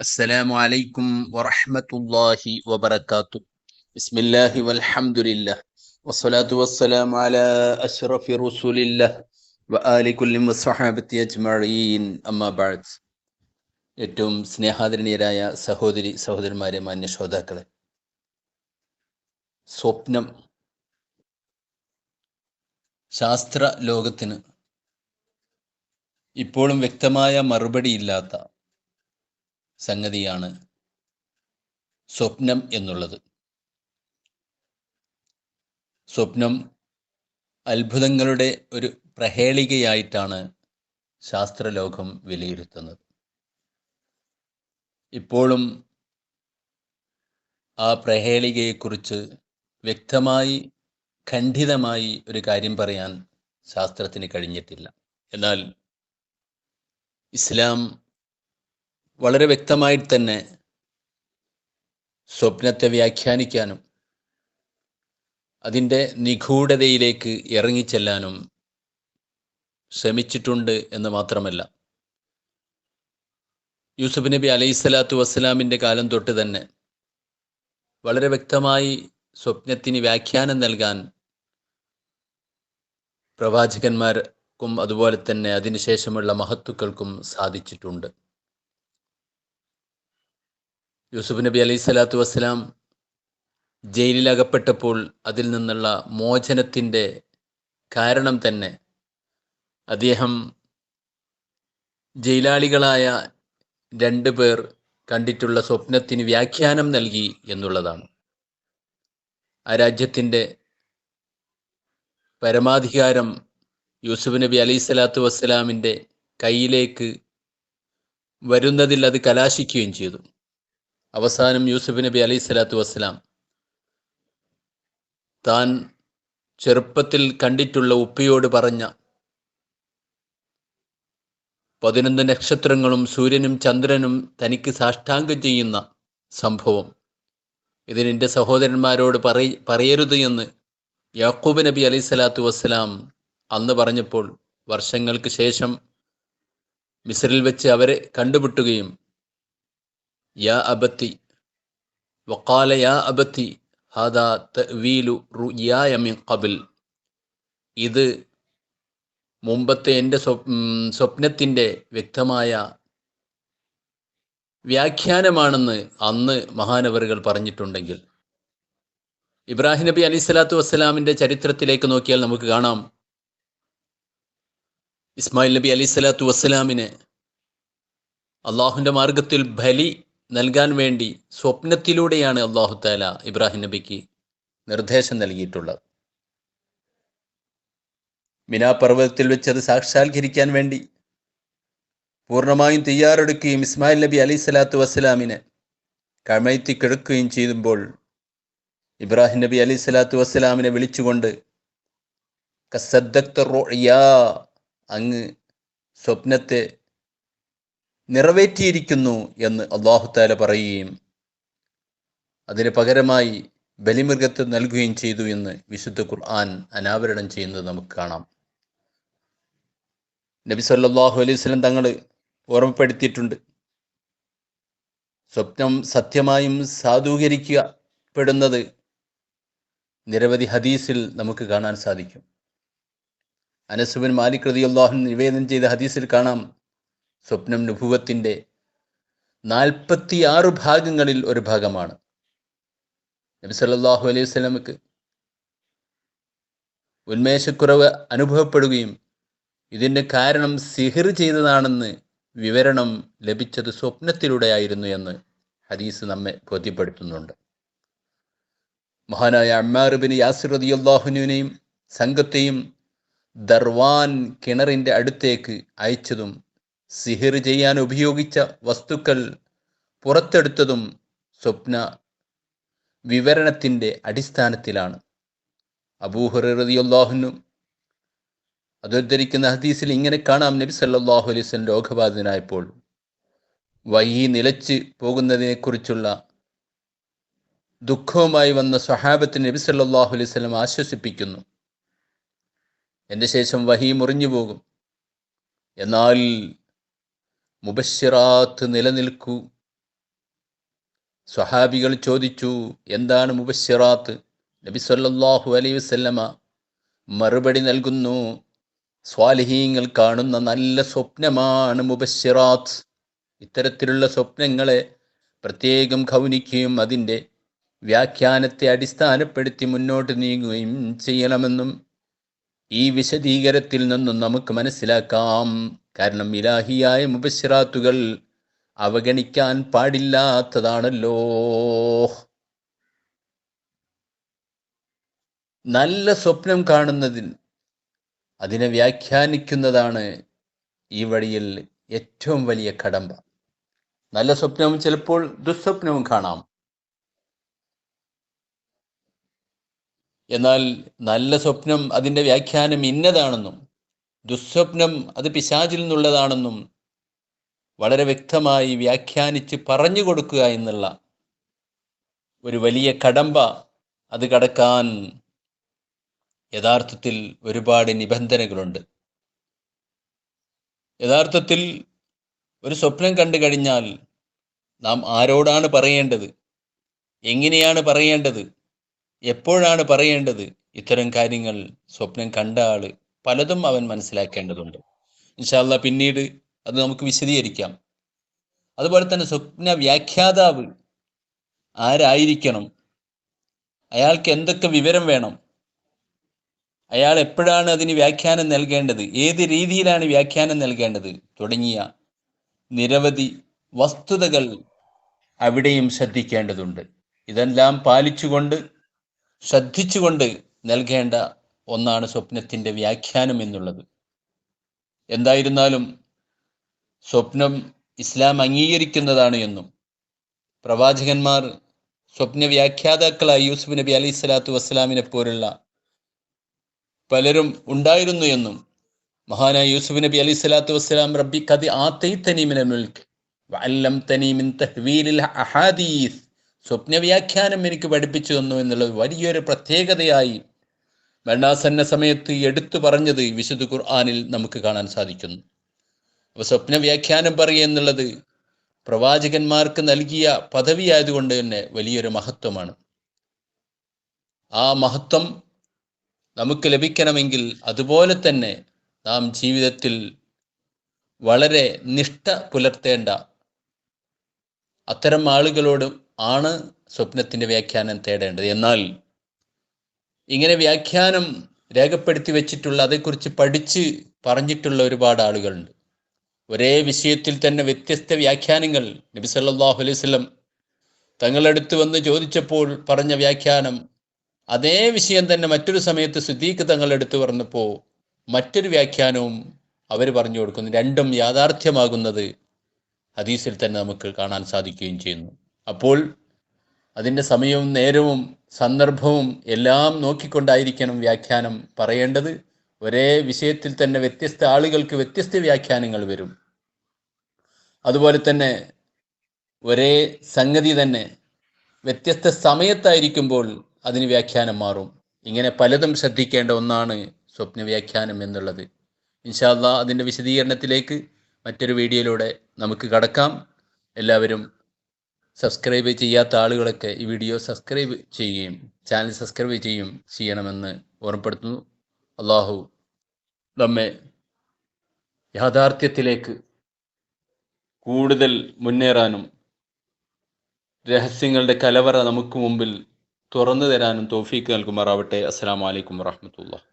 അസ്സലാമു അലൈക്കും വറഹ്മത്തുള്ളാഹി വബറകാതുഹു. ബിസ്മില്ലാഹി വൽഹംദുലില്ലാഹ് വസ്സലാത്തു വസ്സലാമു അലാ അശ്റഫി റസൂലില്ലാഹ് വആലി കുല്ലി വസ്സഹാബത്തി അജ്മഈൻ. അമ്മാ ബഅദ്. ഏറ്റവും സ്നേഹാദരണീയരായ സഹോദരി സഹോദരന്മാരെ, മാന്യ ശ്രോതാക്കളെ, സ്വപ്നം ശാസ്ത്ര ലോകത്തിന് ഇപ്പോഴും വ്യക്തമായ മറുപടിയില്ലാത്ത സംഗതിയാണ് സ്വപ്നം എന്നുള്ളത്. സ്വപ്നം അത്ഭുതങ്ങളുടെ ഒരു പ്രഹേളികയായിട്ടാണ് ശാസ്ത്രലോകം വിലയിരുത്തുന്നത്. ഇപ്പോഴും ആ പ്രഹേളികയെക്കുറിച്ച് വ്യക്തമായി ഖണ്ഡിതമായി ഒരു കാര്യം പറയാൻ ശാസ്ത്രത്തിന് കഴിഞ്ഞിട്ടില്ല. എന്നാൽ ഇസ്ലാം വളരെ വ്യക്തമായി തന്നെ സ്വപ്നത്തെ വ്യാഖ്യാനിക്കാനും അതിൻ്റെ നിഗൂഢതയിലേക്ക് ഇറങ്ങിച്ചെല്ലാനും ശ്രമിച്ചിട്ടുണ്ട് എന്ന് മാത്രമല്ല, യൂസുഫ് നബി അലൈഹിസ്സലാത്തു വസ്സലാമിൻ്റെ കാലം തൊട്ട് തന്നെ വളരെ വ്യക്തമായി സ്വപ്നത്തിന് വ്യാഖ്യാനം നൽകാൻ പ്രവാചകന്മാർക്കും അതുപോലെ തന്നെ അതിനുശേഷമുള്ള മഹത്തുക്കൾക്കും സാധിച്ചിട്ടുണ്ട്. യൂസുഫ് നബി അലൈഹിസ്സലാത്തു വസ്സലാം ജയിലിലകപ്പെട്ടപ്പോൾ അതിൽ നിന്നുള്ള മോചനത്തിൻ്റെ കാരണം തന്നെ അദ്ദേഹം ജയിലാളികളായ 2 പേർ കണ്ടിട്ടുള്ള സ്വപ്നത്തിന് വ്യാഖ്യാനം നൽകി എന്നുള്ളതാണ്. ആ രാജ്യത്തിൻ്റെ പരമാധികാരം യൂസുഫ് നബി അലൈഹിസ്സലാത്തു വസ്സലാമിൻ്റെ കയ്യിലേക്ക് വരുന്നതിൽ അത് കലാശിക്കുകയും ചെയ്തു. അവസാനം യൂസുഫ് നബി അലൈഹിസ്സലാത്തു വസ്സലാം താൻ ചെറുപ്പത്തിൽ കണ്ടിട്ടുള്ള ഉപ്പയോട് പറഞ്ഞ 11 നക്ഷത്രങ്ങളും സൂര്യനും ചന്ദ്രനും തനിക്ക് സാഷ്ടാംഗം ചെയ്യുന്ന സംഭവം ഇതിനെൻ്റെ സഹോദരന്മാരോട് പറയരുത് എന്ന് യാക്കൂബ് നബി അലൈഹിസ്സലാത്തു വസ്സലാം അന്ന് പറഞ്ഞപ്പോൾ വർഷങ്ങൾക്ക് ശേഷം മിസ്രിൽ വെച്ച് അവരെ കണ്ടുമുട്ടുകയും യാ അബത്തി വഖാല യാ അബത്തി ഹാദാ തഅ്വീലു റുയായ മിൻ ഖബൽ, ഇത് മുമ്പത്തെ എൻ്റെ സ്വപ്നത്തിൻ്റെ വ്യക്തമായ വ്യാഖ്യാനമാണെന്ന് അന്ന് മഹാനവറുകൾ പറഞ്ഞിട്ടുണ്ടെങ്കിൽ, ഇബ്രാഹിം നബി അലൈഹിസ്സലാത്തു വസ്സലാമിൻ്റെ ചരിത്രത്തിലേക്ക് നോക്കിയാൽ നമുക്ക് കാണാം, ഇസ്മായിൽ നബി അലൈഹിസ്സലാത്തു വസ്സലാമിനെ അള്ളാഹുവിൻ്റെ മാർഗത്തിൽ ബലി നൽകാൻ വേണ്ടി സ്വപ്നത്തിലൂടെയാണ് അള്ളാഹു തആല ഇബ്രാഹിം നബിക്ക് നിർദ്ദേശം നൽകിയിട്ടുള്ളത്. മിനാ പർവ്വതത്തിൽ വെച്ചത് സാക്ഷാത്കരിക്കാൻ വേണ്ടി പൂർണ്ണമായും തയ്യാറെടുക്കുകയും ഇസ്മായിൽ നബി അലൈഹിസ്സലാത്തു വസ്സലാമിനെ കമഴ്ത്തി കിടക്കുകയും ചെയ്യുമ്പോൾ ഇബ്രാഹിം നബി അലൈഹിസ്സലാത്തു വസ്സലാമിനെ വിളിച്ചുകൊണ്ട് കസദ്ദഖ്ത റുയാ, അങ്ങ് സ്വപ്നത്തെ നിറവേറ്റിയിരിക്കുന്നു എന്ന് അല്ലാഹു തആല പറയുകയും അതിന് പകരമായി ബലിമൃഗത്തെ നൽകുകയും ചെയ്തു എന്ന് വിശുദ്ധ ഖുർആൻ അനാവരണം ചെയ്യുന്നത് നമുക്ക് കാണാം. നബി സല്ലല്ലാഹു അലൈഹി വസല്ലം തങ്ങൾ ഓർമ്മപ്പെടുത്തിയിട്ടുണ്ട്, സ്വപ്നം സത്യമായും സാധൂകരിക്കപ്പെടുന്നത് നിരവധി ഹദീസിൽ നമുക്ക് കാണാൻ സാധിക്കും. അനസ് ബിൻ മാലിക് റളിയല്ലാഹു അൻഹു നിവേദനം ചെയ്ത ഹദീസിൽ കാണാം, സ്വപ്നം നുബുവത്തിൻ്റെ 46 ഭാഗങ്ങളിൽ ഒരു ഭാഗമാണ്. നബി സല്ലല്ലാഹു അലൈഹി വസല്ലമക്ക് ഉന്മേഷക്കുറവ് അനുഭവപ്പെടുകയും ഇതിൻ്റെ കാരണം സിഹിർ ചെയ്തതാണെന്ന് വിവരണം ലഭിച്ചത് സ്വപ്നത്തിലൂടെയായിരുന്നു എന്ന് ഹദീസ് നമ്മെ ബോധ്യപ്പെടുത്തുന്നുണ്ട്. മഹാനായ അമ്മാർ ബിൻ യാസിർ റളിയല്ലാഹു അൻഹുവിനെയും സംഘത്തെയും ദർവാൻ കിണറിൻ്റെ അടുത്തേക്ക് അയച്ചതും സിഹിർ ചെയ്യാൻ ഉപയോഗിച്ച വസ്തുക്കൾ പുറത്തെടുത്തതും സ്വപ്ന വിവരണത്തിൻ്റെ അടിസ്ഥാനത്തിലാണ്. അബൂ ഹുറൈറ റളിയല്ലാഹു അൻഹു അതുദ്ധരിക്കുന്ന ഹദീസിൽ ഇങ്ങനെ കാണാം, നബി സല്ലല്ലാഹു അലൈഹി വസല്ലം രോഗബാധിതനായപ്പോൾ വഹി നിലച്ച് പോകുന്നതിനെക്കുറിച്ചുള്ള ദുഃഖവുമായി വന്ന സ്വഹാബത്തിന് നബി സല്ലല്ലാഹു അലൈഹി വസല്ലം ആശ്വസിപ്പിക്കുന്നു, എൻ്റെ ശേഷം വഹി മുറിഞ്ഞു പോകും, എന്നാൽ മുബശ്ശിറാത്ത് നിലനിൽക്കൂ സ്വഹാബികൾ ചോദിച്ചു, എന്താണ് മുബശ്ശിറാത്ത്? നബി സല്ലല്ലാഹു അലൈഹി വസല്ലമ മറുപടി നൽകുന്നു, സ്വാലിഹീങ്ങൾ കാണുന്ന നല്ല സ്വപ്നമാണ് മുബശ്ശിറാത്ത്. ഇത്തരത്തിലുള്ള സ്വപ്നങ്ങളെ പ്രത്യേകം ഗൗനിക്കുകയും അതിൻ്റെ വ്യാഖ്യാനത്തെ അടിസ്ഥാനപ്പെടുത്തി മുന്നോട്ട് നീങ്ങുകയും ചെയ്യണമെന്നും ഈ വിശദീകരണത്തിൽ നിന്നും നമുക്ക് മനസ്സിലാക്കാം. കാരണം ഇലാഹിയായ മുബശ്ശിറാത്തുകൾ അവഗണിക്കാൻ പാടില്ലാത്തതാണല്ലോ. നല്ല സ്വപ്നം കാണുന്നതിന് അതിനെ വ്യാഖ്യാനിക്കുന്നതാണ് ഈ വഴിയിൽ ഏറ്റവും വലിയ കടമ്പ. നല്ല സ്വപ്നവും ചിലപ്പോൾ ദുസ്വപ്നവും കാണാം. എന്നാൽ നല്ല സ്വപ്നം അതിൻ്റെ വ്യാഖ്യാനം ഇന്നതാണെന്നും ദുസ്വപ്നം അത് പിശാചിൽ നിന്നുള്ളതാണെന്നും വളരെ വ്യക്തമായി വ്യാഖ്യാനിച്ച് പറഞ്ഞു കൊടുക്കുക എന്നുള്ള ഒരു വലിയ കടമ്പ അത് കടക്കാൻ യഥാർത്ഥത്തിൽ ഒരുപാട് നിബന്ധനകളുണ്ട്. യഥാർത്ഥത്തിൽ ഒരു സ്വപ്നം കണ്ടു കഴിഞ്ഞാൽ നാം ആരോടാണ് പറയേണ്ടത്, എങ്ങനെയാണ് പറയേണ്ടത്, എപ്പോഴാണ് പറയേണ്ടത്, ഇത്തരം കാര്യങ്ങൾ സ്വപ്നം കണ്ട ആള് പലതും അവൻ മനസ്സിലാക്കേണ്ടതുണ്ട്. ഇൻഷാ അല്ലാഹ് പിന്നീട് അത് നമുക്ക് വിശദീകരിക്കാം. അതുപോലെ തന്നെ സ്വപ്ന വ്യാഖ്യാതാവ് ആരായിരിക്കണം, അയാൾക്ക് എന്തൊക്കെ വിവരം വേണം, അയാൾ എപ്പോഴാണ് അതിന് വ്യാഖ്യാനം നൽകേണ്ടത്, ഏത് രീതിയിലാണ് വ്യാഖ്യാനം നൽകേണ്ടത് തുടങ്ങിയ നിരവധി വസ്തുതകൾ അവിടെയും ശ്രദ്ധിക്കേണ്ടതുണ്ട്. ഇതെല്ലാം പാലിച്ചുകൊണ്ട് ശ്രദ്ധിച്ചുകൊണ്ട് നൽകേണ്ട ഒന്നാണ് സ്വപ്നത്തിൻ്റെ വ്യാഖ്യാനം എന്നുള്ളത്. എന്തായിരുന്നാലും സ്വപ്നം ഇസ്ലാം അംഗീകരിക്കുന്നതാണ് എന്നും പ്രവാചകന്മാർ സ്വപ്ന വ്യാഖ്യാതാക്കളായി യൂസുഫ് നബി അലൈഹി സ്വലാത്തു വസ്സലാമിനെ പോലുള്ള പലരും ഉണ്ടായിരുന്നു എന്നും മഹാനായ യൂസുഫ് നബി അലൈഹി സ്വലാത്തു വസ്സലാം റബ്ബി ഖദ് ആതൈതനി മിനൽ മുൽക്ക് വഅല്ലംതനി മിൻ തഹ്വീലിൽ അഹാദീസ്, സ്വപ്ന വ്യാഖ്യാനം എനിക്ക് പഠിപ്പിച്ചു തന്നു എന്നുള്ളത് വലിയൊരു പ്രത്യേകതയായി മരണാസന്ന സമയത്ത് എടുത്തു പറഞ്ഞത് വിശുദ്ധ ഖുർആനിൽ നമുക്ക് കാണാൻ സാധിക്കുന്നു. അപ്പോൾ സ്വപ്ന വ്യാഖ്യാനം പറയുക എന്നുള്ളത് പ്രവാചകന്മാർക്ക് നൽകിയ പദവിയായതുകൊണ്ട് തന്നെ വലിയൊരു മഹത്വമാണ്. ആ മഹത്വം നമുക്ക് ലഭിക്കണമെങ്കിൽ അതുപോലെ തന്നെ നാം ജീവിതത്തിൽ വളരെ നിഷ്ഠ പുലർത്തേണ്ട അത്തരം ആളുകളോട് ആണ് സ്വപ്നത്തിൻ്റെ വ്യാഖ്യാനം തേടേണ്ടത്. എന്നാൽ ഇങ്ങനെ വ്യാഖ്യാനം രേഖപ്പെടുത്തി വെച്ചിട്ടുള്ള, അതേക്കുറിച്ച് പഠിച്ച് പറഞ്ഞിട്ടുള്ള ഒരുപാട് ആളുകളുണ്ട്. ഒരേ വിഷയത്തിൽ തന്നെ വ്യത്യസ്ത വ്യാഖ്യാനങ്ങൾ നബി സല്ലല്ലാഹു അലൈഹി വസല്ലം തങ്ങളടുത്ത് വന്ന് ചോദിച്ചപ്പോൾ പറഞ്ഞ വ്യാഖ്യാനം അതേ വിഷയം തന്നെ മറ്റൊരു സമയത്ത് സിദ്ദീഖ് തങ്ങളെടുത്ത് പറഞ്ഞപ്പോൾ മറ്റൊരു വ്യാഖ്യാനവും അവർ പറഞ്ഞു കൊടുക്കുന്നു. രണ്ടും യാഥാർത്ഥ്യമാകുന്നത് ഹദീസിൽ തന്നെ നമുക്ക് കാണാൻ സാധിക്കുകയും ചെയ്യുന്നു. അപ്പോൾ അതിൻ്റെ സമയവും നേരവും സന്ദർഭവും എല്ലാം നോക്കിക്കൊണ്ടായിരിക്കണം വ്യാഖ്യാനം പറയേണ്ടത്. ഒരേ വിഷയത്തിൽ തന്നെ വ്യത്യസ്ത ആളുകൾക്ക് വ്യത്യസ്ത വ്യാഖ്യാനങ്ങൾ വരും. അതുപോലെ തന്നെ ഒരേ സംഗതി തന്നെ വ്യത്യസ്ത സമയത്തായിരിക്കുമ്പോൾ അതിന് വ്യാഖ്യാനം മാറും. ഇങ്ങനെ പലതും ശ്രദ്ധിക്കേണ്ട ഒന്നാണ് സ്വപ്ന വ്യാഖ്യാനം എന്നുള്ളത്. ഇൻഷാ അല്ലാഹ് അതിൻ്റെ വിശദീകരണത്തിലേക്ക് മറ്റൊരു വീഡിയോയിലൂടെ നമുക്ക് കടക്കാം. എല്ലാവരും സബ്സ്ക്രൈബ് ചെയ്യാത്ത ആളുകളൊക്കെ ഈ വീഡിയോ സബ്സ്ക്രൈബ് ചെയ്യുകയും ചാനൽ സബ്സ്ക്രൈബ് ചെയ്യണമെന്ന് ഓർമ്മപ്പെടുത്തുന്നു. അള്ളാഹു നമ്മെ യാഥാർത്ഥ്യത്തിലേക്ക് കൂടുതൽ മുന്നേറാനും രഹസ്യങ്ങളുടെ കലവറ നമുക്ക് മുമ്പിൽ തുറന്നു തരാനും തൗഫീക്ക് നൽകുമാറാവട്ടെ. അസ്സലാമു അലൈക്കും വറഹ്മത്തുള്ളാഹി.